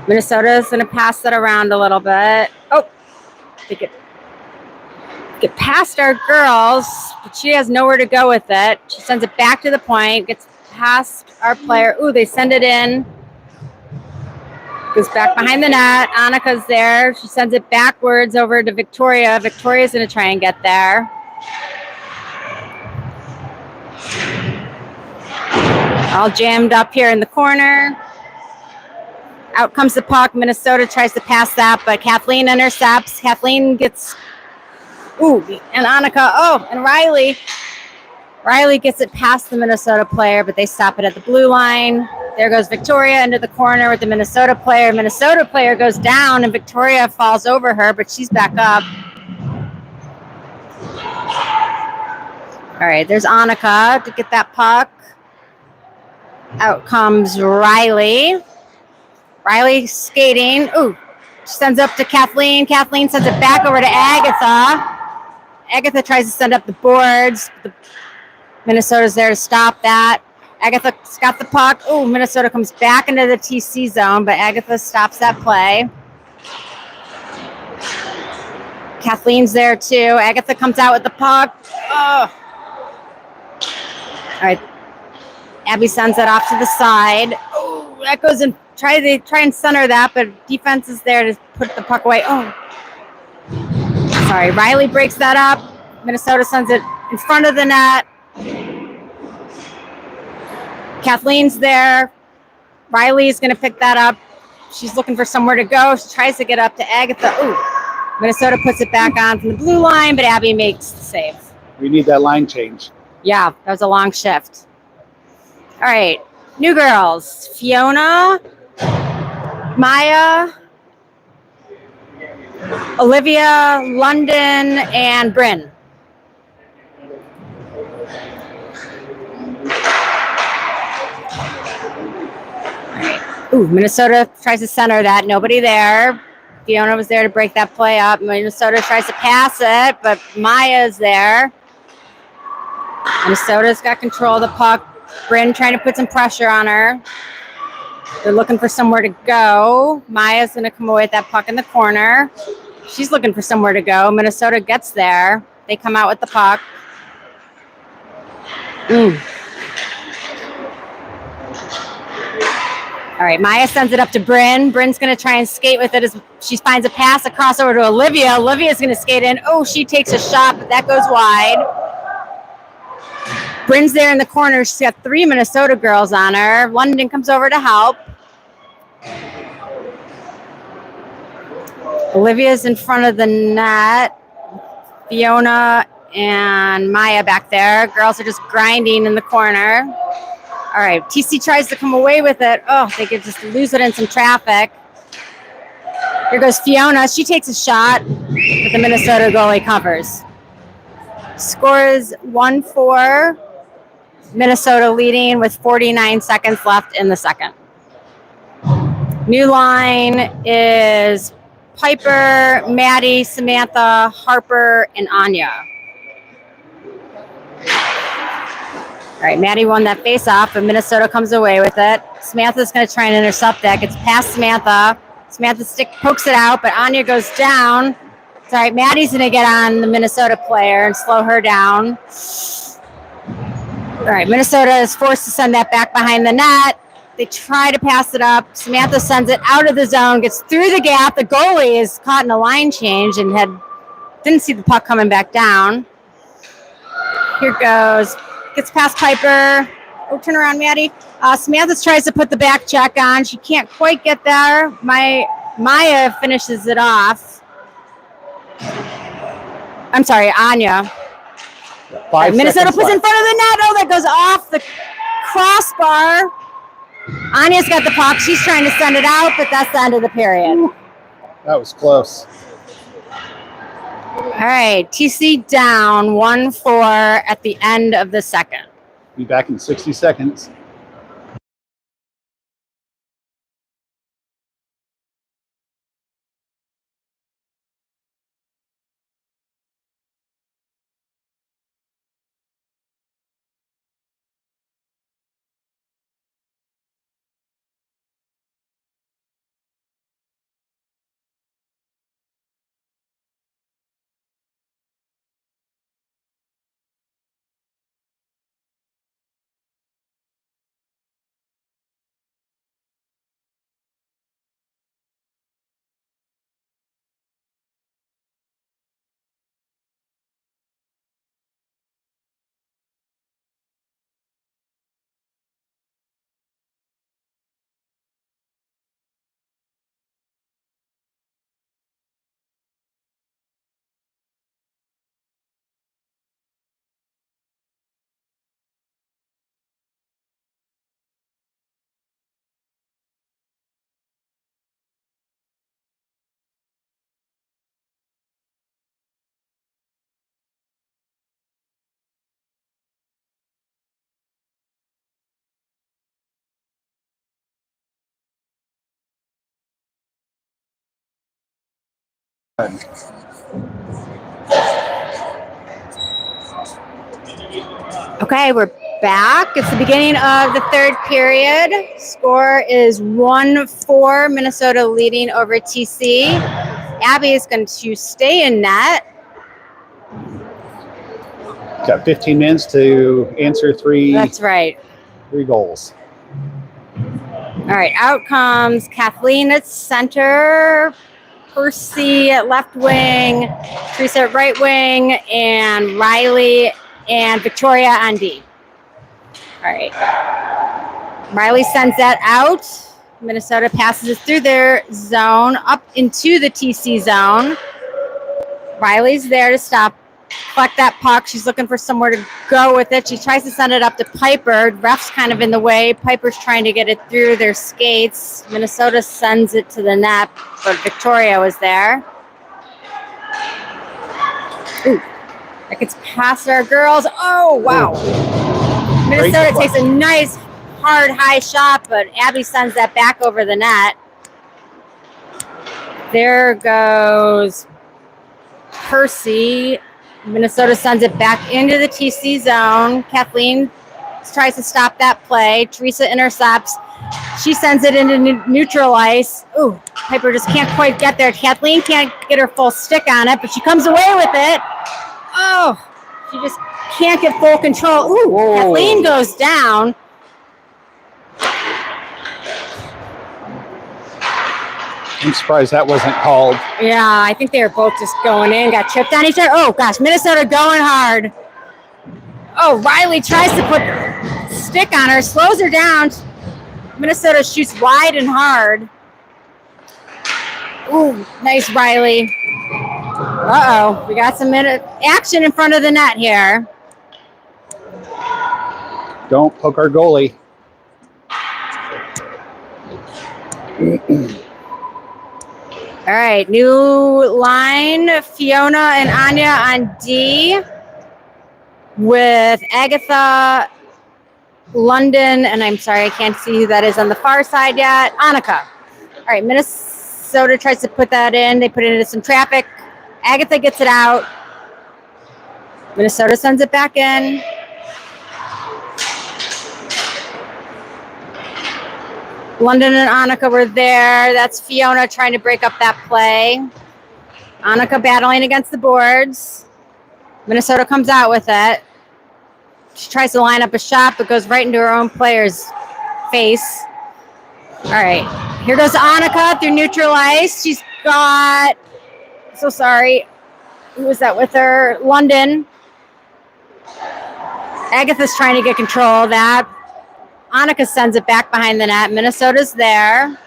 Minnesota's going to pass that around a little bit. Oh, they get past our girls, but she has nowhere to go with it. She sends it back to the point, gets past our player. Ooh, they send it in. Goes back behind the net. Annika's there. She sends it backwards over to Victoria. Victoria's going to try and get there. All jammed up here in the corner. Out comes the puck. Minnesota tries to pass that, but Kathleen intercepts. Kathleen gets... Ooh, and Annika. Oh, and Riley. Riley gets it past the Minnesota player, but they stop it at the blue line. There goes Victoria into the corner with the Minnesota player. Minnesota player goes down, and Victoria falls over her, but she's back up. All right, there's Annika to get that puck. Out comes Riley. Riley skating. Ooh, she sends up to Kathleen. Kathleen sends it back over to Agatha. Agatha tries to send up the boards. Minnesota's there to stop that. Agatha's got the puck. Oh, Minnesota comes back into the TC zone, but Agatha stops that play. Kathleen's there too. Agatha comes out with the puck. Oh. All right. Abby sends it off to the side. Oh, that goes in. They try and center that, but defense is there to put the puck away. Oh. Sorry, Riley breaks that up. Minnesota sends it in front of the net. Kathleen's there. Riley's going to pick that up. She's looking for somewhere to go. She tries to get up to Agatha. Ooh. Minnesota puts it back on from the blue line, but Abby makes the save. We need that line change. Yeah, that was a long shift. All right, new girls. Fiona, Maya, Olivia, London, and Bryn. Ooh, Minnesota tries to center that. Nobody there. Fiona was there to break that play up. Minnesota tries to pass it, but Maya's there. Minnesota's got control of the puck. Bryn trying to put some pressure on her. They're looking for somewhere to go. Maya's going to come away with that puck in the corner. She's looking for somewhere to go. Minnesota gets there. They come out with the puck. All right, Maya sends it up to Bryn. Bryn's going to try and skate with it as she finds a pass across over to Olivia. Olivia's going to skate in. Oh, she takes a shot, but that goes wide. Bryn's there in the corner. She's got 3 Minnesota girls on her. London comes over to help. Olivia's in front of the net. Fiona and Maya back there. Girls are just grinding in the corner. All right, TC tries to come away with it. Oh, they could just lose it in some traffic. Here goes Fiona. She takes a shot, but the Minnesota goalie covers. Score is 1-4. Minnesota leading with 49 seconds left in the second. New line is Piper, Maddie, Samantha, Harper, and Anya. All right, Maddie won that face-off, but Minnesota comes away with it. Samantha's going to try and intercept that. Gets past Samantha. Samantha's stick pokes it out, but Anya goes down. It's all right, Maddie's going to get on the Minnesota player and slow her down. All right, Minnesota is forced to send that back behind the net. They try to pass it up. Samantha sends it out of the zone, gets through the gap. The goalie is caught in a line change and didn't see the puck coming back down. Here goes. Gets past Piper. Oh, turn around, Maddie. Samantha tries to put the back check on. She can't quite get there. Maya finishes it off. I'm sorry, Anya. Minnesota puts in front of the net. Oh, that goes off the crossbar. Anya's got the puck. She's trying to send it out, but that's the end of the period. That was close. All All right, TC down 1-4 at the end of the second. Be back in 60 seconds. Okay, we're back. It's the beginning of the third period. Score is 1-4, Minnesota leading over TC. Abby is going to stay in net. Got 15 minutes to answer three That's right. goals. All right, out comes Kathleen at center, Percy at left wing, Teresa at right wing, and Riley and Victoria on D. All right. Riley sends that out. Minnesota passes it through their zone, up into the TC zone. Riley's there to collect that puck. She's looking for somewhere to go with it. She tries to send it up to Piper. Ref's kind of in the way. Piper's trying to get it through their skates. Minnesota sends it to the net, but Victoria was there. Ooh, that gets past our girls. Oh, wow. Minnesota takes a nice, hard, high shot, but Abby sends that back over the net. There goes Percy. Minnesota sends it back into the TC zone. Kathleen tries to stop that play. Teresa intercepts. She sends it into neutral ice. Ooh, Piper just can't quite get there. Kathleen can't get her full stick on it, but she comes away with it. Oh, she just can't get full control. Ooh, whoa. Kathleen goes down. I'm surprised that wasn't called. Yeah, I think they were both just going in, got tripped on each other. Oh, gosh, Minnesota going hard. Oh, Riley tries to put stick on her, slows her down. Minnesota shoots wide and hard. Ooh, nice Riley. Uh-oh, we got some action in front of the net here. Don't poke our goalie. All right, new line, Fiona and Anya on D with Agatha, London, and I'm sorry, I can't see who that is on the far side yet, Annika. All right, Minnesota tries to put that in. They put it into some traffic. Agatha gets it out. Minnesota sends it back in. London and Annika were there. That's Fiona trying to break up that play. Annika battling against the boards. Minnesota comes out with it. She tries to line up a shot, but goes right into her own player's face. All right. Here goes Annika through neutral ice. She's got, so sorry, who was that with her? London. Agatha's trying to get control of that. Annika sends it back behind the net. Minnesota's there.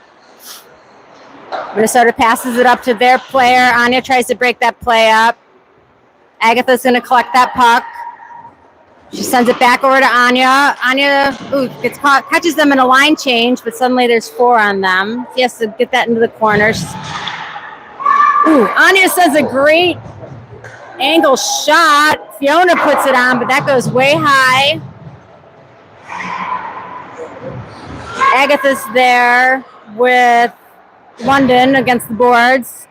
Minnesota passes it up to their player. Anya tries to break that play up. Agatha's going to collect that puck. She sends it back over to Anya. Anya gets caught, catches them in a line change, but suddenly there's 4 on them. She has to get that into the corner. Anya sends a great Angle shot. Fiona puts it on, but that goes way high. Agatha's there with London against the boards.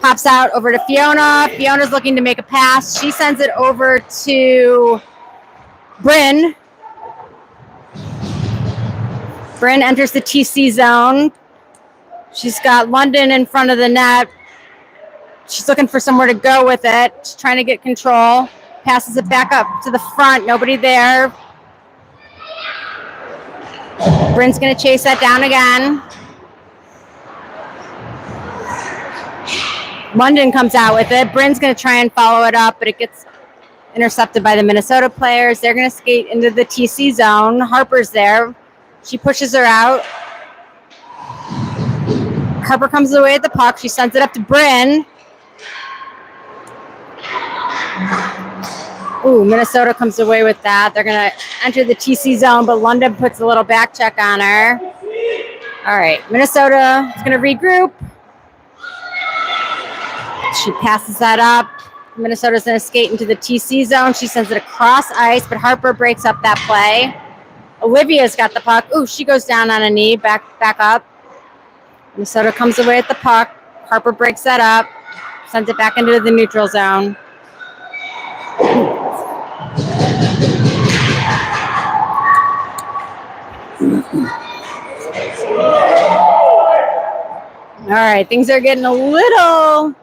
Pops out over to Fiona. Fiona's looking to make a pass. She sends it over to Bryn. Bryn enters the TC zone. She's got London in front of the net. She's looking for somewhere to go with it. She's trying to get control. Passes it back up to the front. Nobody there. Bryn's going to chase that down again. London comes out with it. Bryn's going to try and follow it up, but it gets intercepted by the Minnesota players. They're going to skate into the TC zone. Harper's there. She pushes her out. Harper comes away at the puck. She sends it up to Bryn. Ooh, Minnesota comes away with that. They're going to enter the TC zone, but London puts a little back check on her. All right, Minnesota is going to regroup. She passes that up. Minnesota's going to skate into the TC zone. She sends it across ice, but Harper breaks up that play. Olivia's got the puck. Ooh, she goes down on a knee, back up. Minnesota comes away at the puck. Harper breaks that up, sends it back into the neutral zone. All right, things are getting a little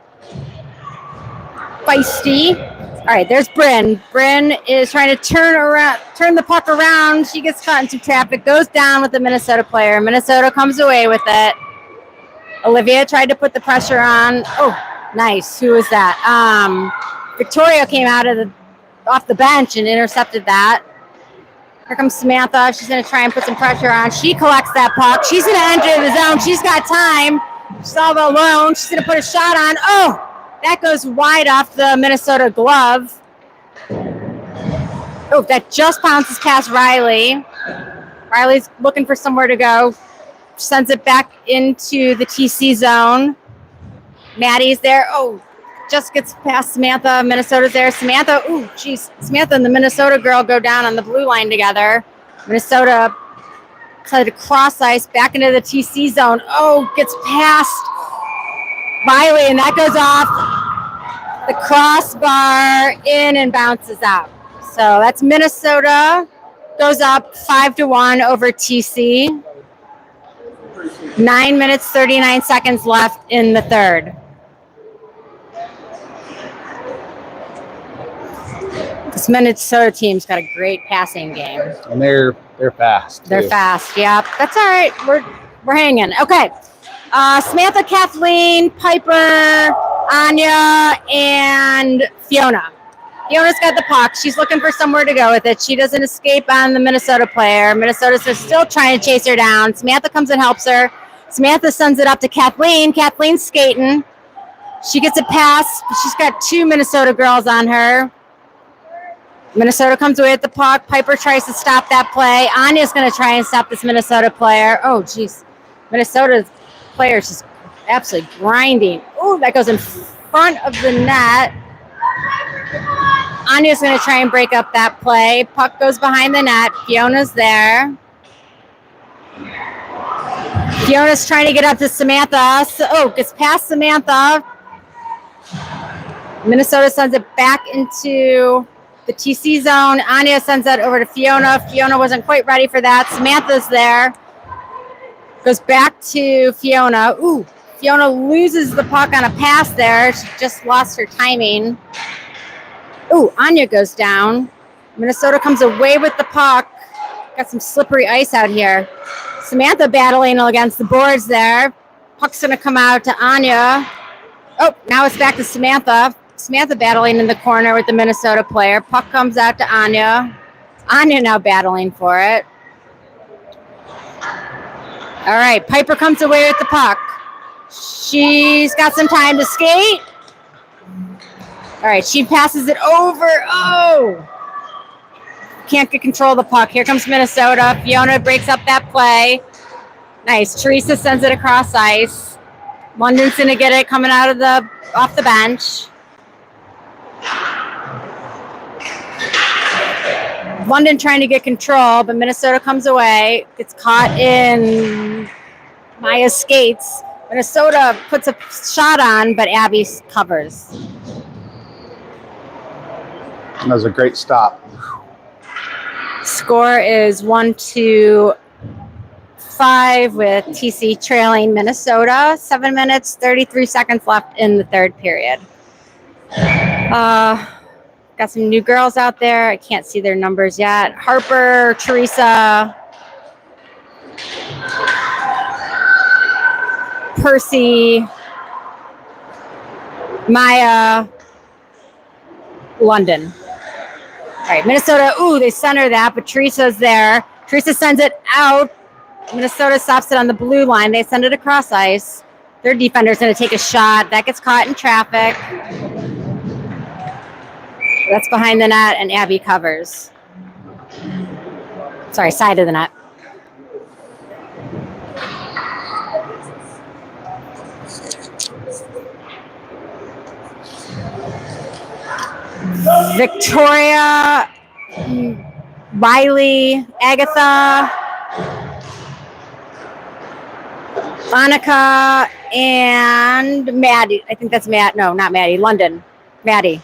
feisty. All right, there's Bryn. Bryn is trying to turn the puck around. She gets caught in some traffic, goes down with the Minnesota player. Minnesota comes away with it. Olivia tried to put the pressure on. Oh, nice. Who was that? Victoria came out off the bench and intercepted that. Here comes Samantha. She's going to try and put some pressure on. She collects that puck. She's going to enter the zone. She's got time. She's all alone. She's going to put a shot on. Oh! That goes wide off the Minnesota glove. Oh, that just bounces past Riley. Riley's looking for somewhere to go. Sends it back into the TC zone. Maddie's there. Oh, just gets past Samantha. Minnesota's there. Samantha, ooh, geez. Samantha and the Minnesota girl go down on the blue line together. Minnesota tried to cross ice back into the TC zone. Oh, gets past Riley, and that goes off the crossbar in and bounces out. So that's Minnesota. Goes up 5-1 over TC. 9 minutes, 39 seconds left in the third. This Minnesota team's got a great passing game. And they're fast. They're fast, yep. That's all right. We're hanging. Okay. Samantha, Kathleen, Piper, Anya, and Fiona. Fiona's got the puck. She's looking for somewhere to go with it. She doesn't escape on the Minnesota player. Minnesota's still trying to chase her down. Samantha comes and helps her. Samantha sends it up to Kathleen. Kathleen's skating. She gets a pass. She's got two Minnesota girls on her. Minnesota comes away with the puck. Piper tries to stop that play. Anya's going to try and stop this Minnesota player. Oh, geez. Minnesota's players just absolutely grinding. Oh, that goes in front of the net. Anya's going to try and break up that play. Puck goes behind the net. Fiona's there. Fiona's trying to get up to Samantha. Gets past Samantha. Minnesota sends it back into the TC zone. Anya sends that over to Fiona. Fiona wasn't quite ready for that. Samantha's there. Goes back to Fiona. Ooh, Fiona loses the puck on a pass there. She just lost her timing. Ooh, Anya goes down. Minnesota comes away with the puck. Got some slippery ice out here. Samantha battling against the boards there. Puck's going to come out to Anya. Oh, now it's back to Samantha. Samantha battling in the corner with the Minnesota player. Puck comes out to Anya. Anya now battling for it. All right, Piper comes away with the puck. She's got some time to skate. All right, she passes it over. Oh! Can't get control of the puck. Here comes Minnesota. Fiona breaks up that play. Nice. Teresa sends it across ice. London's going to get it coming out of off the bench. London trying to get control, but Minnesota comes away. Gets caught in Maya's skates. Minnesota puts a shot on, but Abby covers. That was a great stop. Score is 1-5 with TC trailing Minnesota. 7 minutes, 33 seconds left in the third period. Got some new girls out there. I can't see their numbers yet. Harper, Teresa, Percy, Maya, London. All right, Minnesota. Ooh, they center that, but Teresa's there. Teresa sends it out. Minnesota stops it on the blue line. They send it across ice. Their defender's going to take a shot. That gets caught in traffic. That's behind the net, and Abby covers. Sorry, side of the net. Victoria, Riley, Agatha, Annika, and Maddie. I think that's Matt. No, not Maddie. London. Maddie.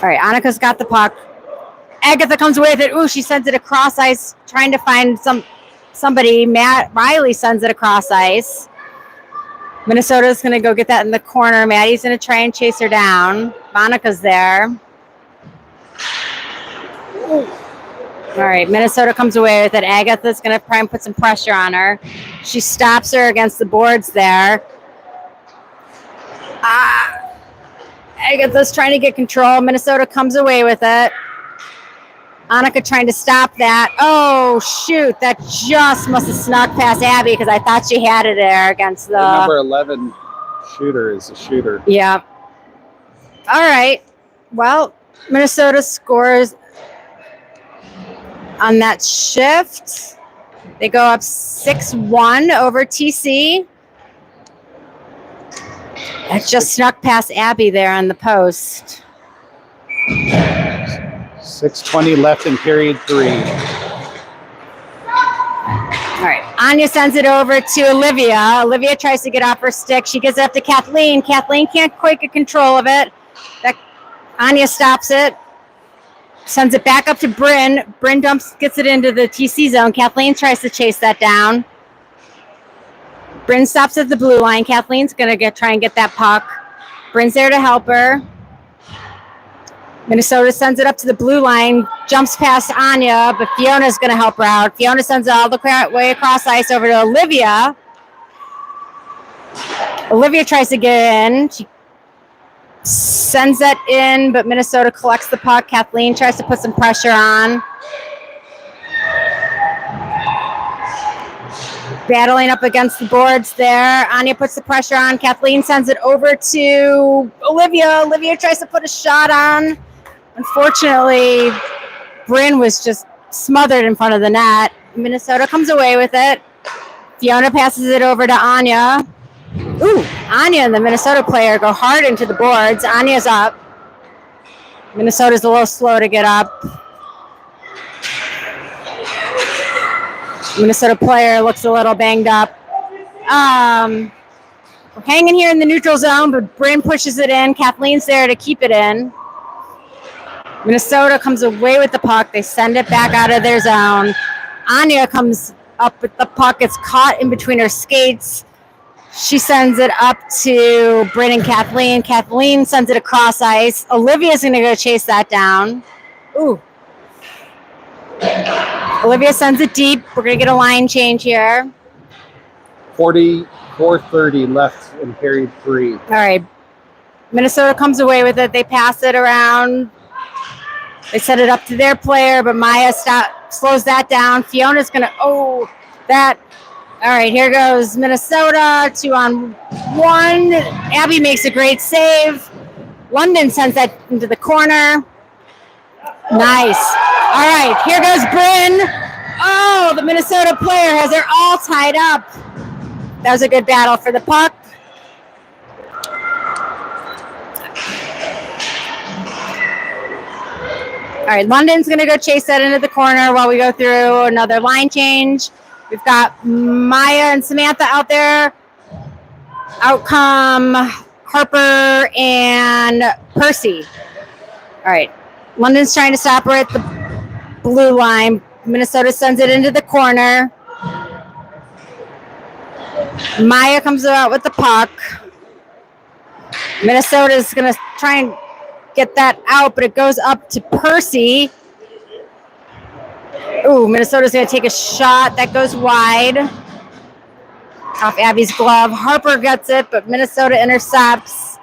All right, Annika's got the puck. Agatha comes away with it. Ooh, she sends it across ice, trying to find somebody. Riley sends it across ice. Minnesota's going to go get that in the corner. Maddie's going to try and chase her down. Monica's there. All right, Minnesota comes away with it. Agatha's going to try and put some pressure on her. She stops her against the boards there. Agatha's trying to get control. Minnesota comes away with it. Annika trying to stop that. Oh, shoot. That just must have snuck past Abby because I thought she had it there against the number 11 shooter is a shooter. Yeah. All right. Well, Minnesota scores on that shift. They go up 6-1 over TC. That just snuck past Abby there on the post. 6:20 left in period 3. All right. Anya sends it over to Olivia. Olivia tries to get off her stick. She gives it up to Kathleen. Kathleen can't quite get control of it. Anya stops it. Sends it back up to Bryn. Bryn gets it into the TC zone. Kathleen tries to chase that down. Bryn stops at the blue line. Kathleen's going to try and get that puck. Bryn's there to help her. Minnesota sends it up to the blue line, jumps past Anya, but Fiona's going to help her out. Fiona sends it all the way across ice over to Olivia. Olivia tries to get in. She sends that in, but Minnesota collects the puck. Kathleen tries to put some pressure on. Battling up against the boards there. Anya puts the pressure on. Kathleen sends it over to Olivia. Olivia tries to put a shot on. Unfortunately, Bryn was just smothered in front of the net. Minnesota comes away with it. Fiona passes it over to Anya. Ooh, Anya and the Minnesota player go hard into the boards. Anya's up. Minnesota's a little slow to get up. Minnesota player looks a little banged up. We're hanging here in the neutral zone, but Bryn pushes it in. Kathleen's there to keep it in. Minnesota comes away with the puck. They send it back out of their zone. Anya comes up with the puck. It's caught in between her skates. She sends it up to Bryn and Kathleen. Kathleen sends it across ice. Olivia's going to go chase that down. Ooh. Olivia sends it deep. We're going to get a line change here. 4:30 left in period 3. All right. Minnesota comes away with it. They pass it around. They set it up to their player, but Maya slows that down. Fiona's going to, All right, here goes Minnesota, 2-on-1. Abby makes a great save. London sends that into the corner. Nice. All right, here goes Bryn. Oh, the Minnesota player has her all tied up. That was a good battle for the puck. right, London's going to go chase that into the corner while we go through another line change. We've got Maya and Samantha out there. Out come Harper and Percy. All right, London's trying to stop her at the blue line. Minnesota sends it into the corner. Maya comes out with the puck. Minnesota's going to try and get that out, but it goes up to Percy. Ooh, Minnesota's going to take a shot. That goes wide. Off Abby's glove. Harper gets it, but Minnesota intercepts.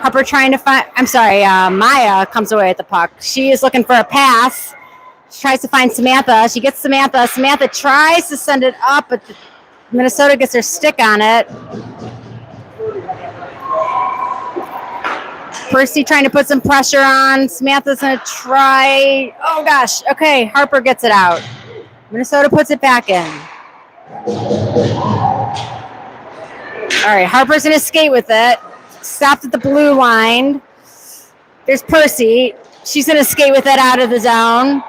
Harper trying to find... Maya comes away with the puck. She is looking for a pass. She tries to find Samantha. She gets Samantha. Samantha tries to send it up, but Minnesota gets her stick on it. Percy trying to put some pressure on. Samantha's going to try. Oh, gosh. Okay, Harper gets it out. Minnesota puts it back in. All right, Harper's going to skate with it. Stopped at the blue line. There's Percy. She's going to skate with it out of the zone.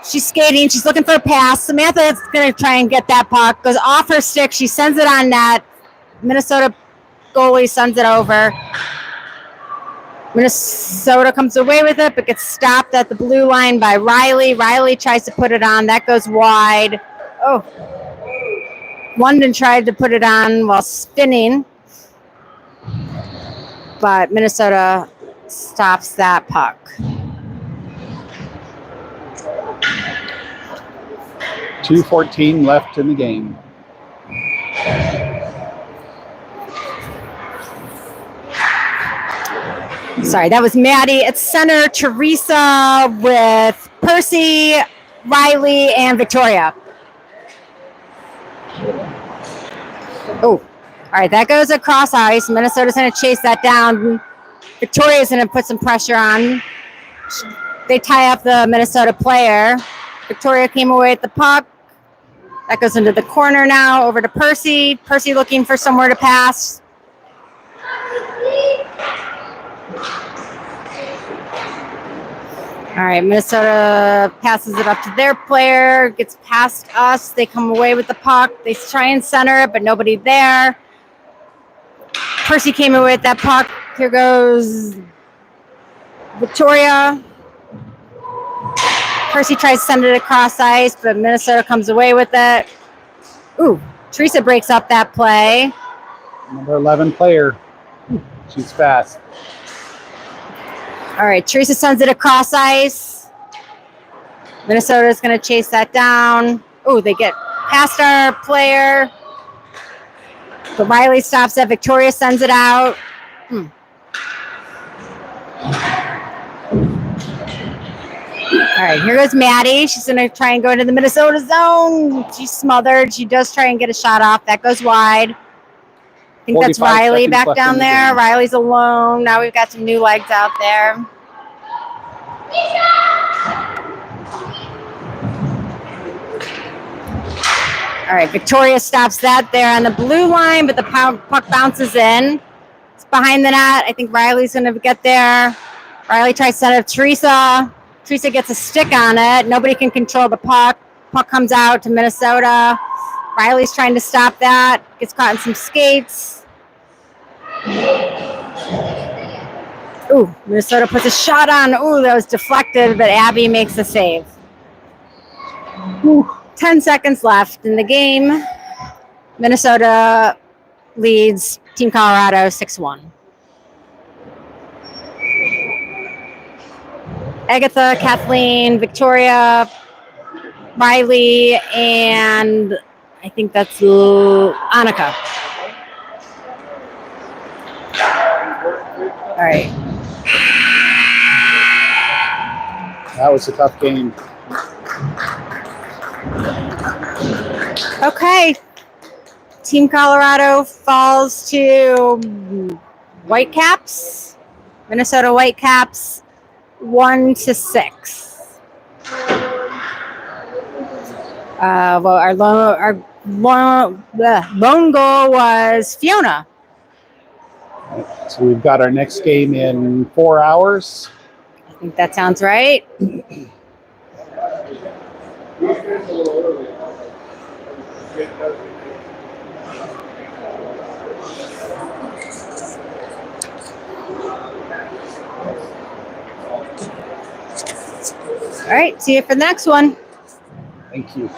She's skating. She's looking for a pass. Samantha's going to try and get that puck. Goes off her stick. She sends it on net. Minnesota goalie sends it over. Minnesota comes away with it, but gets stopped at the blue line by Riley. Riley tries to put it on. That goes wide. Oh. London tried to put it on while spinning, but Minnesota stops that puck. .2:14 left in the game. Sorry, that was Maddie. At center, Teresa with Percy, Riley, and Victoria. Oh, all right, that goes across ice. Minnesota's going to chase that down. Victoria's going to put some pressure on. They tie up the Minnesota player. Victoria came away with the puck. That goes into the corner now, over to Percy. Percy looking for somewhere to pass. All right, Minnesota passes it up to their player, gets past us. They come away with the puck. They try and center it, but nobody there. Percy came away with that puck. Here goes Victoria. Percy tries to send it across ice, but Minnesota comes away with it. Ooh, Teresa breaks up that play. Number 11 player. She's fast. All right, Teresa sends it across ice. Minnesota's going to chase that down. Oh, they get past our player. But Riley stops it. Victoria sends it out. All right, here goes Maddie. She's going to try and go into the Minnesota zone. She's smothered. She does try and get a shot off. That goes wide. I think that's Riley back down there. Riley's alone. Now we've got some new legs out there. All right, Victoria stops that there on the blue line, but the puck bounces in. It's behind the net. I think Riley's going to get there. Riley tries to set up Teresa. Teresa gets a stick on it. Nobody can control the puck. Puck comes out to Minnesota. Riley's trying to stop that. Gets caught in some skates. Ooh, Minnesota puts a shot on. Ooh, that was deflected, but Abby makes the save. Ooh, 10 seconds left in the game. Minnesota leads Team Colorado 6-1. Agatha, Kathleen, Victoria, Riley, and I think that's Annika. All right. That was a tough game. Okay. Team Colorado falls to Whitecaps. Minnesota Whitecaps 1-6. Well, our lone goal was Fiona. So we've got our next game in 4 hours. I I think that sounds right. All right, see you for the next one. Thank you.